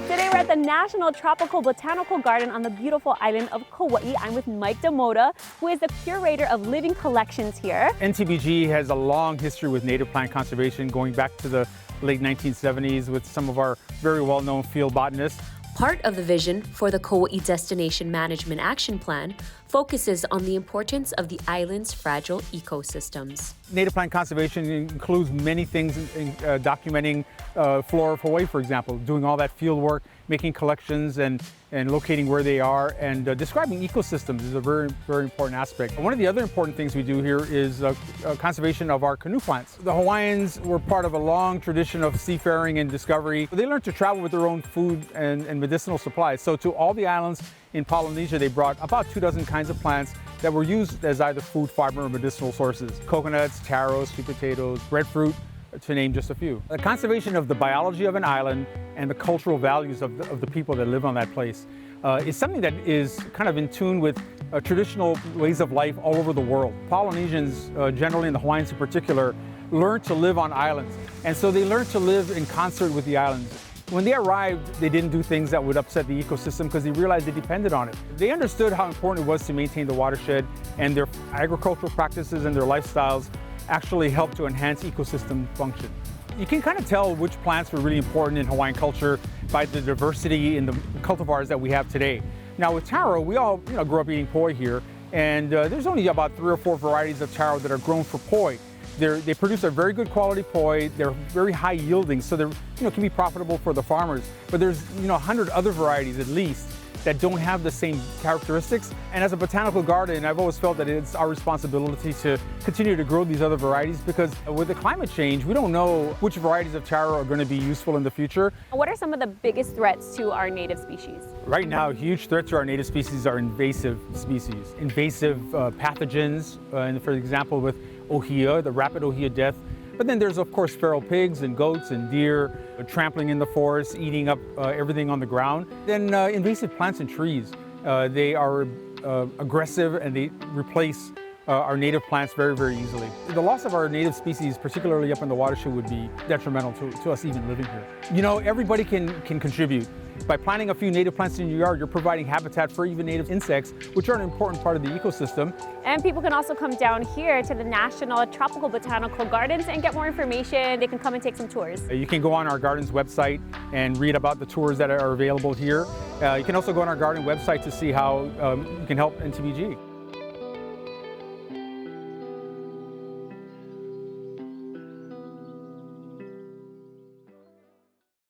Today we're at the National Tropical Botanical Garden on the beautiful island of Kauai. I'm with Mike Demota, who is the curator of living collections here. NTBG has a long history with native plant conservation going back to the late 1970s with some of our very well-known field botanists. Part of the vision for the Kauai Destination Management Action Plan focuses on the importance of the island's fragile ecosystems. Native plant conservation includes many things, in documenting flora of Hawaii, for example, doing all that field work, making collections and locating where they are, and describing ecosystems is a very, very important aspect. One of the other important things we do here is conservation of our canoe plants. The Hawaiians were part of a long tradition of seafaring and discovery. They learned to travel with their own food and medicinal supplies. So to all the islands in Polynesia, they brought about 24 kinds of plants that were used as either food, fiber, or medicinal sources. Coconuts, taro, sweet potatoes, breadfruit, to name just a few. The conservation of the biology of an island and the cultural values of the people that live on that place is something that is kind of in tune with traditional ways of life all over the world. Polynesians, generally, and the Hawaiians in particular, learned to live on islands. And so they learned to live in concert with the islands. When they arrived, they didn't do things that would upset the ecosystem because they realized they depended on it. They understood how important it was to maintain the watershed, and their agricultural practices and their lifestyles actually helped to enhance ecosystem function. You can kind of tell which plants were really important in Hawaiian culture by the diversity in the cultivars that we have today. Now with taro, we all grew up eating poi here, and there's only about 3 or 4 varieties of taro that are grown for poi. They produce a very good quality poi. They're very high yielding, so they can be profitable for the farmers. But there's 100 other varieties at least that don't have the same characteristics. And as a botanical garden, I've always felt that it's our responsibility to continue to grow these other varieties, because with the climate change, we don't know which varieties of taro are going to be useful in the future. What are some of the biggest threats to our native species? Right now, huge threats to our native species are invasive species. Invasive pathogens, and for example, with ohia, the rapid ohia death. But then there's, of course, feral pigs and goats and deer trampling in the forest, eating up everything on the ground. Then invasive plants and trees. They are aggressive, and they replace our native plants very, very easily. The loss of our native species, particularly up in the watershed, would be detrimental to us even living here. Everybody can contribute. By planting a few native plants in your yard, you're providing habitat for even native insects, which are an important part of the ecosystem. And people can also come down here to the National Tropical Botanical Gardens and get more information. They can come and take some tours. You can go on our garden's website and read about the tours that are available here. You can also go on our garden website to see how you can help NTBG.